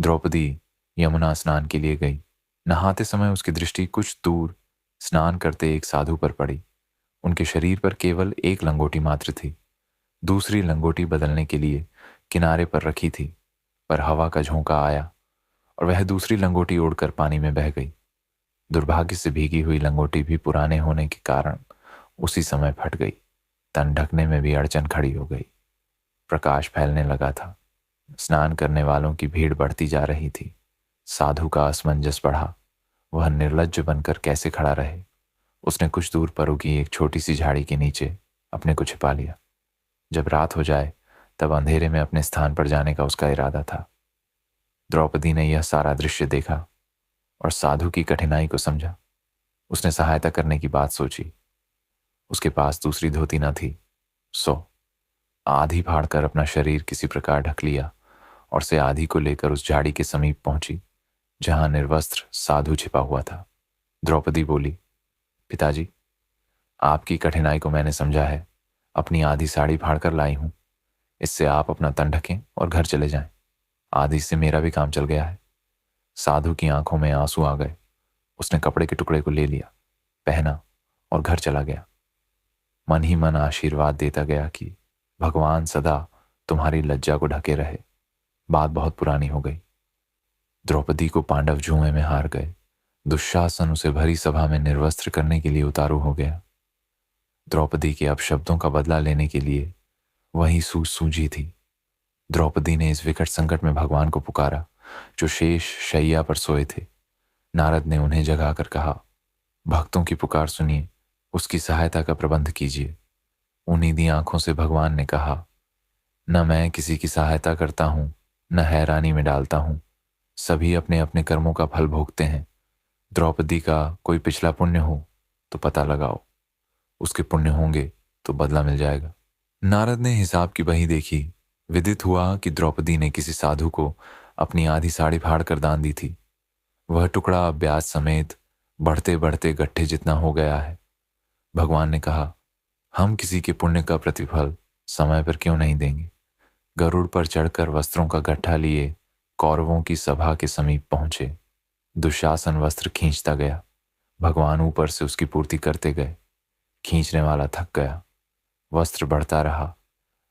द्रौपदी यमुना स्नान के लिए गई। नहाते समय उसकी दृष्टि कुछ दूर स्नान करते एक साधु पर पड़ी। उनके शरीर पर केवल एक लंगोटी मात्र थी। दूसरी लंगोटी बदलने के लिए किनारे पर रखी थी, पर हवा का झोंका आया और वह दूसरी लंगोटी उड़कर पानी में बह गई। दुर्भाग्य से भीगी हुई लंगोटी भी पुराने होने के कारण उसी समय फट गई। तन ढकने में भी अड़चन खड़ी हो गई। प्रकाश फैलने लगा था। स्नान करने वालों की भीड़ बढ़ती जा रही थी। साधु का असमंजस बढ़ा। वह निर्लज्ज बनकर कैसे खड़ा रहे। उसने कुछ दूर पर उगी एक छोटी सी झाड़ी के नीचे अपने को छिपा लिया। जब रात हो जाए तब अंधेरे में अपने स्थान पर जाने का उसका इरादा था। द्रौपदी ने यह सारा दृश्य देखा और साधु की कठिनाई को समझा। उसने सहायता करने की बात सोची। उसके पास दूसरी धोती न थी, सो आधी फाड़कर अपना शरीर किसी प्रकार ढक लिया और से आधी को लेकर उस झाड़ी के समीप पहुंची जहां निर्वस्त्र साधु छिपा हुआ था। द्रौपदी बोली, पिताजी, आपकी कठिनाई को मैंने समझा है। अपनी आधी साड़ी फाड़कर लाई हूं। इससे आप अपना तन ढकें और घर चले जाएं। आधी से मेरा भी काम चल गया है। साधु की आंखों में आंसू आ गए। उसने कपड़े के टुकड़े को ले लिया, पहना और घर चला गया। मन ही मन आशीर्वाद देता गया कि भगवान सदा तुम्हारी लज्जा को ढके रहे। बात बहुत पुरानी हो गई। द्रौपदी को पांडव जुए में हार गए। दुशासन उसे भरी सभा में निर्वस्त्र करने के लिए उतारू हो गया। द्रौपदी के अपशब्दों का बदला लेने के लिए वही सूझी थी। द्रौपदी ने इस विकट संकट में भगवान को पुकारा जो शेष शैया पर सोए थे। नारद ने उन्हें जगाकर कहा, भक्तों की पुकार सुनिए, उसकी सहायता का प्रबंध कीजिए। उन्नीदी आंखों से भगवान ने कहा, न मैं किसी की सहायता करता हूं, न हैरानी में डालता हूं। सभी अपने अपने कर्मों का फल भोगते हैं। द्रौपदी का कोई पिछला पुण्य हो तो पता लगाओ। उसके पुण्य होंगे तो बदला मिल जाएगा। नारद ने हिसाब की बही देखी। विदित हुआ कि द्रौपदी ने किसी साधु को अपनी आधी साड़ी फाड़ कर दान दी थी। वह टुकड़ा अब ब्याज समेत बढ़ते बढ़ते गट्ठे जितना हो गया है। भगवान ने कहा, हम किसी के पुण्य का प्रतिफल समय पर क्यों नहीं देंगे। गरुड़ पर चढ़कर वस्त्रों का गट्ठा लिए कौरवों की सभा के समीप पहुंचे। दुशासन वस्त्र खींचता गया। भगवान ऊपर से उसकी पूर्ति करते गए। खींचने वाला थक गया। वस्त्र बढ़ता रहा।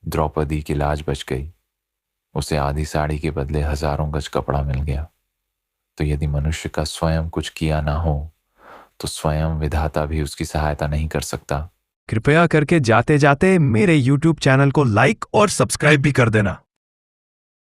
द्रौपदी की लाज बच गई। उसे आधी साड़ी के बदले हजारों गज कपड़ा मिल गया। तो यदि मनुष्य का स्वयं कुछ किया ना हो तो स्वयं विधाता भी उसकी सहायता नहीं कर सकता। कृपया करके जाते जाते मेरे YouTube चैनल को लाइक और सब्सक्राइब भी कर देना।